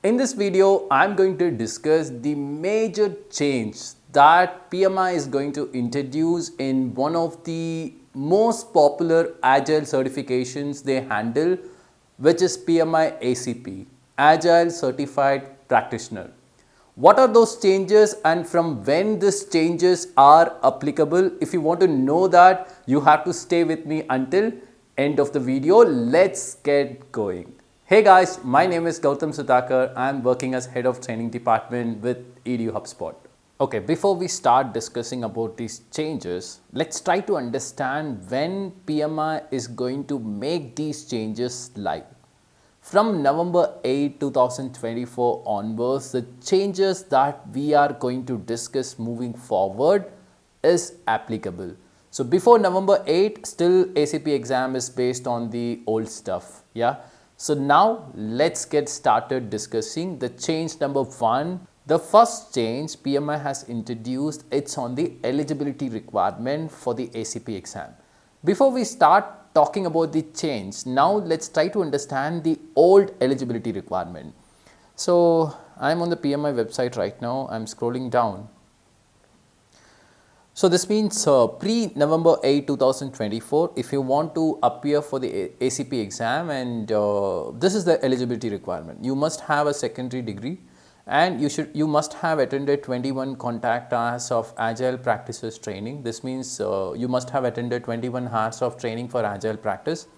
In this video, I'm going to discuss the major change that PMI is going to introduce in one of the most popular Agile certifications they handle, which is PMI-ACP, Agile Certified Practitioner. What are those changes and from when these changes are applicable? If you want to know that, you have to stay with me until end of the video. Let's get going. Hey guys, my name is Gautham. I'm working as Head of Training Department with EduHubSpot. Okay, before we start discussing about these changes, let's try to understand when PMI is going to make these changes live. From November 2024 onwards, the changes that we are going to discuss moving forward is applicable. So before November 8, still ACP exam is based on the old stuff. Yeah. So now let's get started discussing the change number 1. The first change PMI has introduced, it's on the eligibility requirement for the ACP exam. Before we start talking about the change, now let's try to understand the old eligibility requirement. So I'm on the PMI website right now. I'm scrolling down. So this means pre-November 2024, if you want to appear for the ACP exam, and this is the eligibility requirement. You must have a secondary degree and you must have attended 21 contact hours of Agile practices training. This means you must have attended 21 hours of training for Agile practice,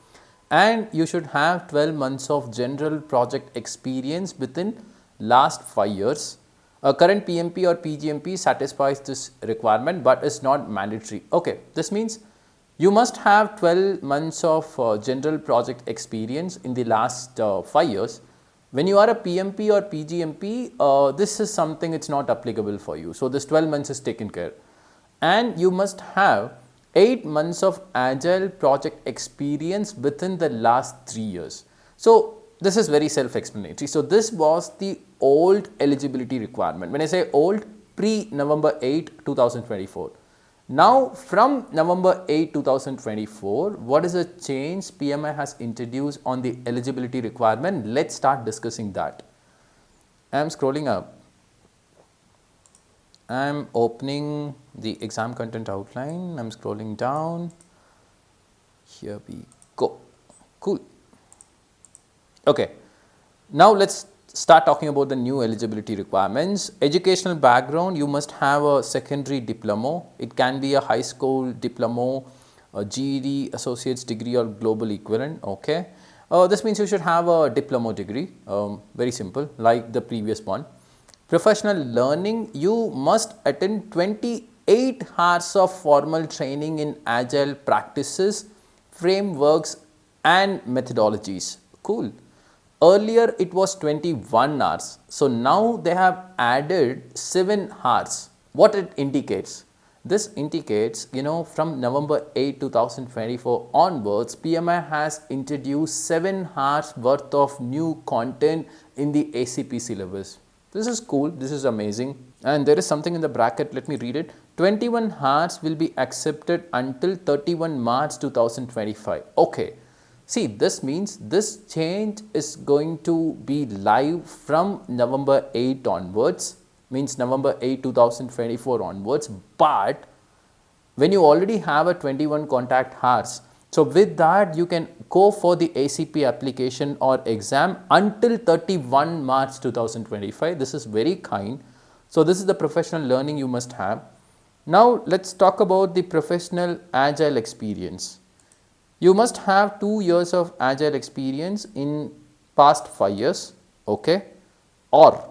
and you should have 12 months of general project experience within last 5 years. A current PMP or PGMP satisfies this requirement but is not mandatory. Okay, this means you must have 12 months of general project experience in the last 5 years. When you are a PMP or PGMP, this is something it's not applicable for you. So this 12 months is taken care. And you must have 8 months of Agile project experience within the last 3 years. So this is very self-explanatory. So this was the old eligibility requirement. When I say old, pre-November 8, 2024. Now from November 8, 2024, what is the change PMI has introduced on the eligibility requirement? Let's start discussing that. I am scrolling up. I am opening the exam content outline. I am scrolling down. Here we go. Cool. Okay, now let's start talking about the new eligibility requirements. Educational background, you must have a secondary diploma. It can be a high school diploma, a GED, associate's degree or global equivalent. Okay, this means you should have a diploma degree, very simple, like the previous one. Professional learning, you must attend 28 hours of formal training in Agile practices, frameworks and methodologies. Cool. Earlier it was 21 hours. So now they have added 7 hours. What it indicates? This indicates, from November 8, 2024 onwards, PMI has introduced 7 hours worth of new content in the ACP syllabus. This is cool. This is amazing. And there is something in the bracket. Let me read it. 21 hours will be accepted until 31 March 2025. Okay. See, this means this change is going to be live from November 8 onwards, means November 8, 2024 onwards. But when you already have a 21 contact hours, so with that you can go for the ACP application or exam until 31 March 2025. This is very kind. So this is the professional learning you must have. Now let's talk about the professional Agile experience. You must have 2 years of Agile experience in past 5 years, okay, or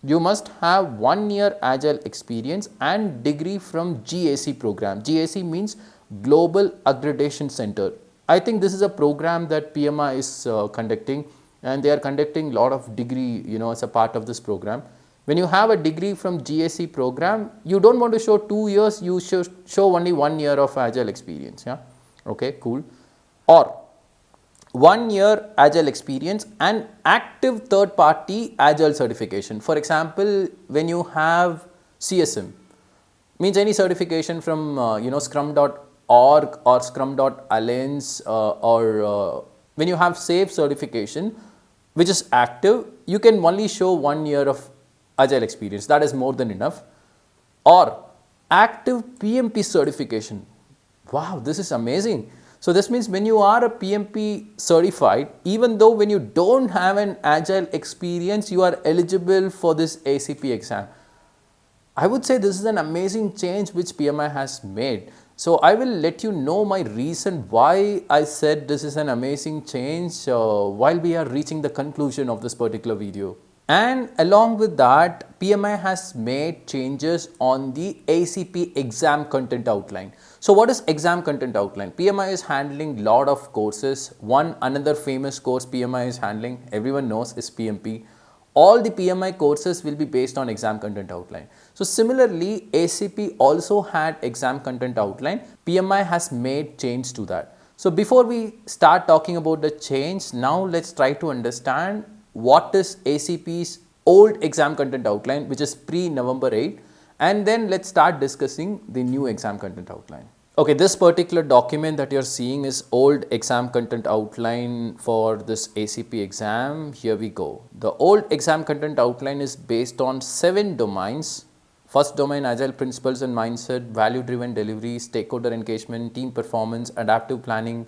you must have 1 year Agile experience and degree from GAC program. GAC means Global Accreditation Center. I think this is a program that PMI is conducting, and they are conducting a lot of degree, as a part of this program. When you have a degree from GAC program, you don't want to show 2 years, you should show only 1 year of Agile experience. Yeah, okay, cool. Or 1 year Agile experience and active third party Agile certification. For example, when you have CSM, means any certification from Scrum.org or Scrum.alliance, or when you have SAFE certification which is active, you can only show 1 year of Agile experience. That is more than enough. Or active PMP certification. Wow, this is amazing. So this means when you are a PMP certified, even though when you don't have an Agile experience, you are eligible for this ACP exam. I would say this is an amazing change which PMI has made. So I will let you know my reason why I said this is an amazing change while we are reaching the conclusion of this particular video. And along with that, PMI has made changes on the ACP exam content outline. So what is exam content outline? PMI is handling lot of courses. Another famous course PMI is handling, everyone knows, is PMP. All the PMI courses will be based on exam content outline. So similarly, ACP also had exam content outline. PMI has made change to that. So before we start talking about the change, now let's try to understand what is ACP's old exam content outline, which is pre-November 8, and then let's start discussing the new exam content outline. Okay, this particular document that you're seeing is old exam content outline for this ACP exam. Here we go. The old exam content outline is based on 7 domains. First domain, agile principles and mindset, value-driven delivery, stakeholder engagement, team performance, adaptive planning,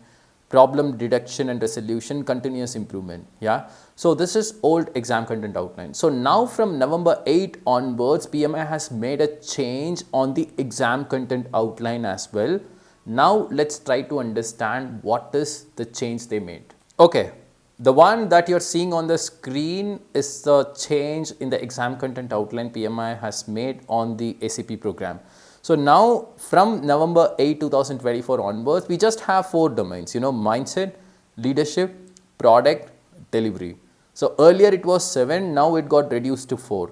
problem detection and resolution, continuous improvement. Yeah. So this is old exam content outline. So now from November 8 onwards, PMI has made a change on the exam content outline as well. Now let's try to understand what is the change they made. Okay. The one that you're seeing on the screen is the change in the exam content outline PMI has made on the ACP program. So now from November 8, 2024 onwards, we just have 4 domains, mindset, leadership, product, delivery. So earlier it was 7, now it got reduced to 4.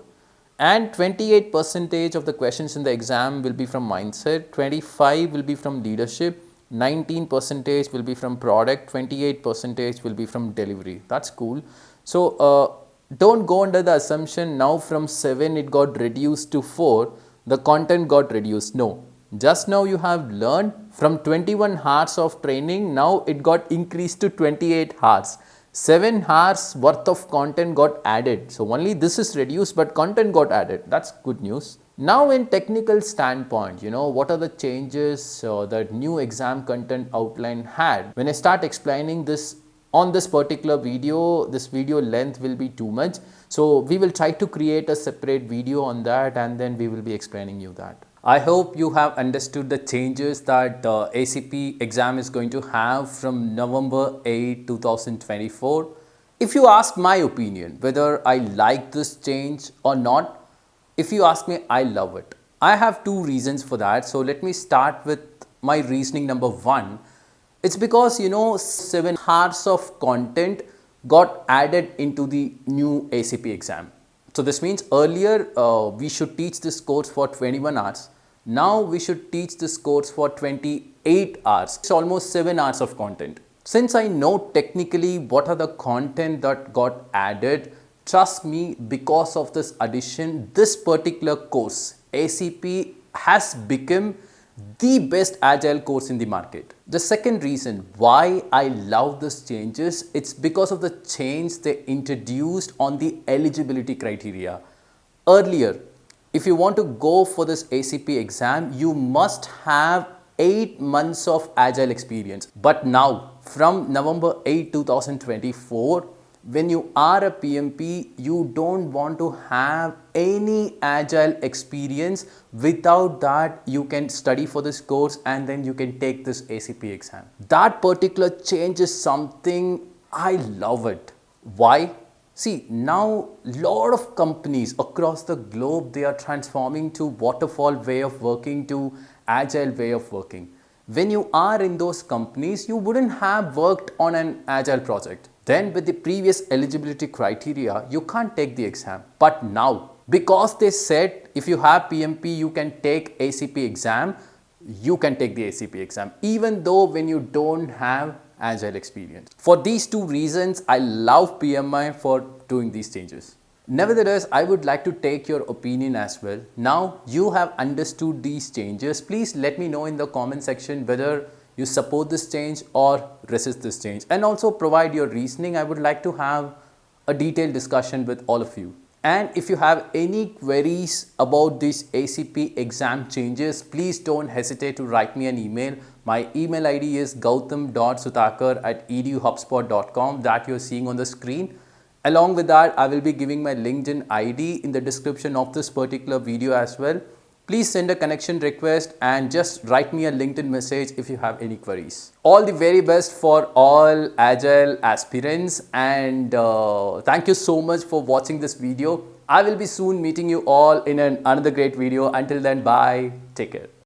And 28% of the questions in the exam will be from mindset, 25 will be from leadership, 19% will be from product, 28% will be from delivery. That's cool. So don't go under the assumption now from 7 it got reduced to 4. The content got reduced. No, just now you have learned from 21 hours of training, now it got increased to 28 hours. 7 hours worth of content got added. So only this is reduced, but content got added. That's good news. Now in technical standpoint, what are the changes that new exam content outline had? When I start explaining this on this particular video, this video length will be too much. So we will try to create a separate video on that and then we will be explaining you that. I hope you have understood the changes that ACP exam is going to have from November 8, 2024. If you ask my opinion, whether I like this change or not, if you ask me, I love it. I have 2 reasons for that. So let me start with my reasoning number 1. It's because 7 hours of content got added into the new ACP exam. So this means earlier we should teach this course for 21 hours. Now we should teach this course for 28 hours. It's almost 7 hours of content. Since I know technically what are the content that got added, trust me, because of this addition, this particular course, ACP, has become the best agile course in the market. The second reason why I love this changes, it's because of the change they introduced on the eligibility criteria. Earlier, if you want to go for this ACP exam, you must have 8 months of agile experience. But now, from November 8, 2024, when you are a PMP, you don't want to have any agile experience. Without that, you can study for this course and then you can take this ACP exam. That particular change is something I love it. Why? See, now lot of companies across the globe, they are transforming to waterfall way of working to agile way of working. When you are in those companies, you wouldn't have worked on an agile project. Then with the previous eligibility criteria, you can't take the exam. But now, because they said if you have PMP, you can take ACP exam, you can take the ACP exam, even though when you don't have agile experience. For these 2 reasons, I love PMI for doing these changes. Nevertheless, I would like to take your opinion as well. Now you have understood these changes. Please let me know in the comment section whether you support this change or resist this change, and also provide your reasoning. I would like to have a detailed discussion with all of you. And if you have any queries about these ACP exam changes, please don't hesitate to write me an email. My email ID is gautham.suthakar@eduhubspot.com that you're seeing on the screen. Along with that, I will be giving my LinkedIn ID in the description of this particular video as well. Please send a connection request and just write me a LinkedIn message if you have any queries. All the very best for all Agile aspirants, and thank you so much for watching this video. I will be soon meeting you all in another great video. Until then, bye. Take care.